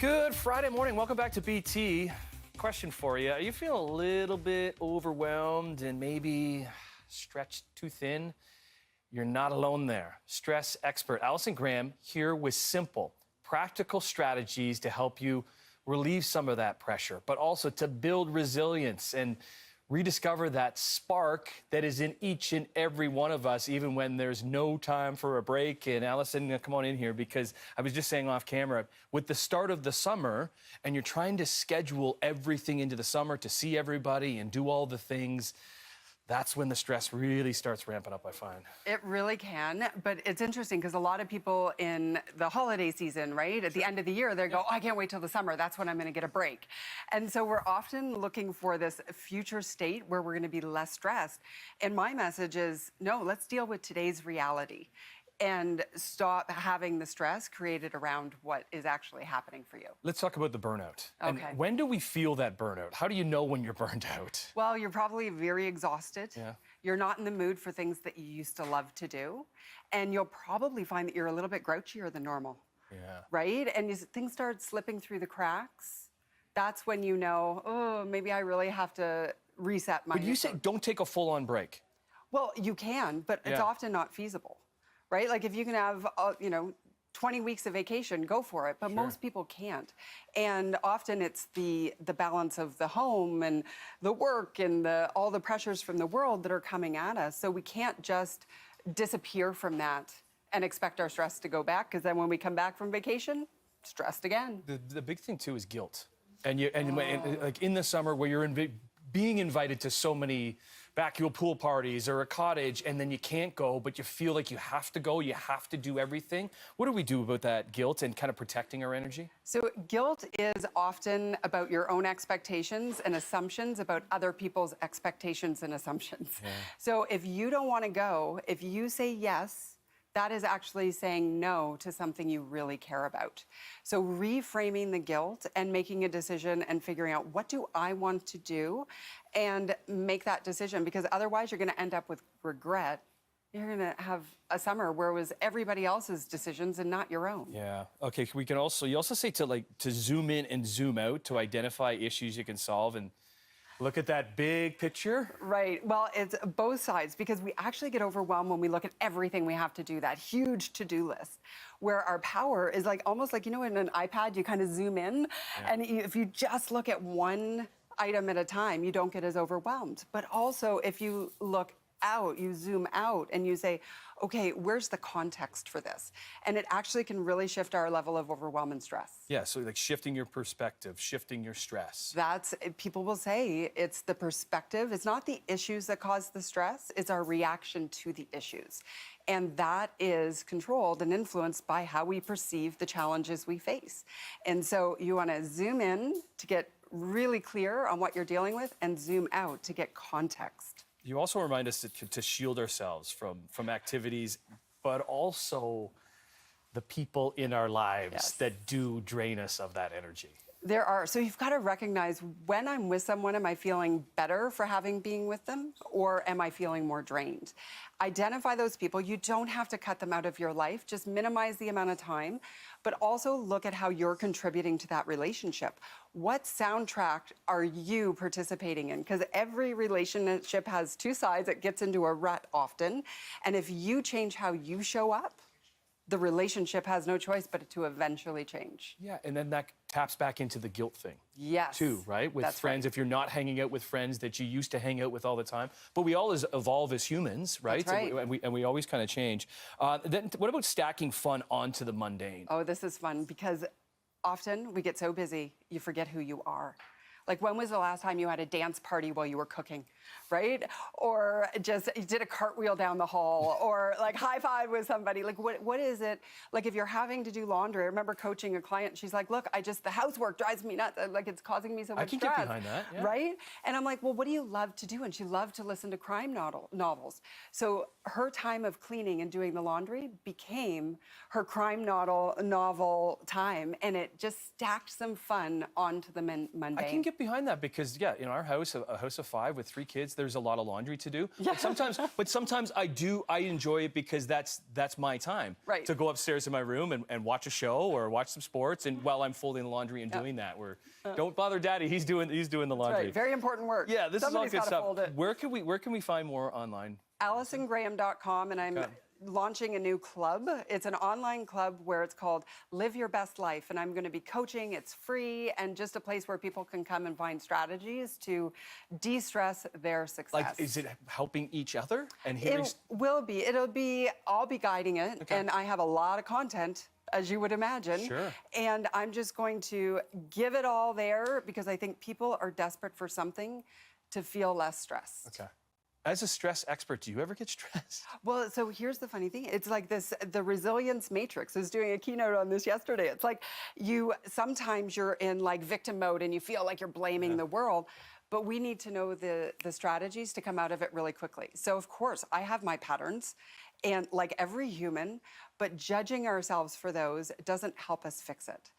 Good Friday morning. Welcome back to BT. Question for you. Are you feeling a little bit overwhelmed and maybe stretched too thin? You're not alone there. Stress expert Allison Graham here with simple, practical strategies to help you relieve some of that pressure, but also to build resilience and rediscover that spark that is in each and every one of us, even when there's no time for a break. And Allison, come on in here, because I was just saying off camera, with the start of the summer, and you're trying to schedule everything into the summer to see everybody and do all the things, that's when the stress really starts ramping up, I find. It really can, but it's interesting because a lot of people in the holiday season, right, at the end of the year, they go, oh, I can't wait till the summer. That's when I'm going to get a break. And so we're often looking for this future state where we're going to be less stressed. And my message is, no, let's deal with today's reality and stop having the stress created around what is actually happening for you. Let's talk about the burnout. Okay. And when do we feel that burnout? How do you know when you're burned out? Well, you're probably very exhausted. Yeah. You're not in the mood for things that you used to love to do. And you'll probably find that you're a little bit grouchier than normal. Yeah. Right? And as things start slipping through the cracks, that's when you know, oh, maybe I really have to reset my... But you say don't take a full-on break. Well, you can, but it's often not feasible. Right? Like if you can have, 20 weeks of vacation, go for it. But most people can't. And often it's the balance of the home and the work and all the pressures from the world that are coming at us. So we can't just disappear from that and expect our stress to go back, because then when we come back from vacation, stressed again. The big thing too is guilt. And like in the summer where you're being invited to so many backyard pool parties or a cottage, and then you can't go, but you feel like you have to go, you have to do everything. What do we do about that guilt and kind of protecting our energy? So guilt is often about your own expectations and assumptions about other people's expectations and assumptions. Yeah. So if you don't want to go, if you say yes, that is actually saying no to something you really care about. So reframing the guilt and making a decision and figuring out, what do I want to do, and make that decision, because otherwise you're going to end up with regret. You're going to have a summer where it was everybody else's decisions and not your own. Yeah. Okay. You also say to zoom in and zoom out to identify issues you can solve and look at that big picture. Right. Well, it's both sides, because we actually get overwhelmed when we look at everything we have to do, that huge to-do list, where our power is almost like, in an iPad, you kind of zoom in, and if you just look at one item at a time, you don't get as overwhelmed. But also, if you look out, you zoom out and you say, okay, where's the context for this? And it actually can really shift our level of overwhelm and stress. Yeah, so shifting your perspective, shifting your stress. People will say it's the perspective. It's not the issues that cause the stress, it's our reaction to the issues. And that is controlled and influenced by how we perceive the challenges we face. And so you want to zoom in to get really clear on what you're dealing with, and zoom out to get context. You also remind us to shield ourselves from activities, but also the people in our lives that do drain us of that energy. There are. So you've got to recognize, when I'm with someone, am I feeling better for being with them, or am I feeling more drained? Identify those people. You don't have to cut them out of your life. Just minimize the amount of time, but also look at how you're contributing to that relationship. What soundtrack are you participating in? Because every relationship has two sides. It gets into a rut often. And if you change how you show up, the relationship has no choice but to eventually change. Yeah, and then that taps back into the guilt thing. Yes. Too, right? With friends, if you're not hanging out with friends that you used to hang out with all the time. But we all evolve as humans, right? That's right. And we always kind of change. Then what about stacking fun onto the mundane? Oh, this is fun, because often we get so busy, you forget who you are. Like, when was the last time you had a dance party while you were cooking, right? Or just you did a cartwheel down the hall, or high-five with somebody. What is it? Like, if you're having to do laundry, I remember coaching a client, she's like, look, the housework drives me nuts. It's causing me so much stress. I can get behind that, yeah. Right? And I'm like, well, what do you love to do? And she loved to listen to crime novels. So her time of cleaning and doing the laundry became her crime novel time, and it just stacked some fun onto the mundane. I can get get behind that because, yeah, in our house, a house of 5 with 3 kids, there's a lot of laundry to do. Yeah. But sometimes I enjoy it because that's my time. Right. To go upstairs in my room and watch a show or watch some sports, and while I'm folding the laundry and doing that, don't bother Daddy. He's doing the laundry. Right. Very important work. Yeah, this Somebody's is all good gotta stuff. fold it. Where can we find more online? AllisonGraham.com, and I'm launching a new club. It's an online club where it's called Live Your Best Life, and I'm going to be coaching. It's free and just a place where people can come and find strategies to de-stress their success. Like, is it helping each other and healing? It will be. I'll be guiding it, and I have a lot of content, as you would imagine. Sure. And I'm just going to give it all there because I think people are desperate for something to feel less stressed. Okay. As a stress expert, do you ever get stressed? Well, so here's the funny thing. It's like this, the resilience matrix. I was doing a keynote on this yesterday. It's like sometimes you're in like victim mode and you feel like you're blaming the world, but we need to know the strategies to come out of it really quickly. So of course, I have my patterns, and like every human, but judging ourselves for those doesn't help us fix it.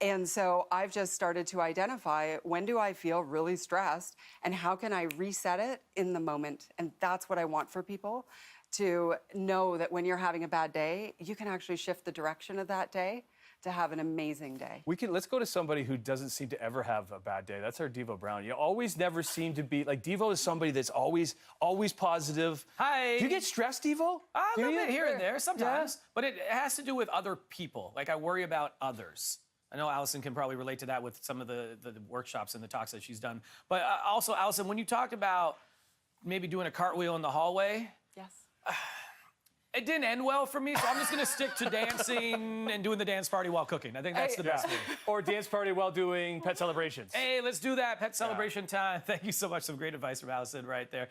And so I've just started to identify, when do I feel really stressed and how can I reset it in the moment? And that's what I want for people, to know that when you're having a bad day, you can actually shift the direction of that day to have an amazing day. Let's go to somebody who doesn't seem to ever have a bad day. That's our Devo Brown. You always never seem to be, like, Devo is somebody that's always positive. Hi. Do you get stressed, Devo? A Do little you? bit here and there sometimes, but it has to do with other people. Like, I worry about others. I know Allison can probably relate to that with some of the workshops and the talks that she's done. But also, Allison, when you talked about maybe doing a cartwheel in the hallway, Yes. it didn't end well for me, so I'm just gonna stick to dancing and doing the dance party while cooking. I think that's the best way. Or dance party while doing pet celebrations. Hey, let's do that. Pet celebration time. Thank you so much. Some great advice from Allison right there.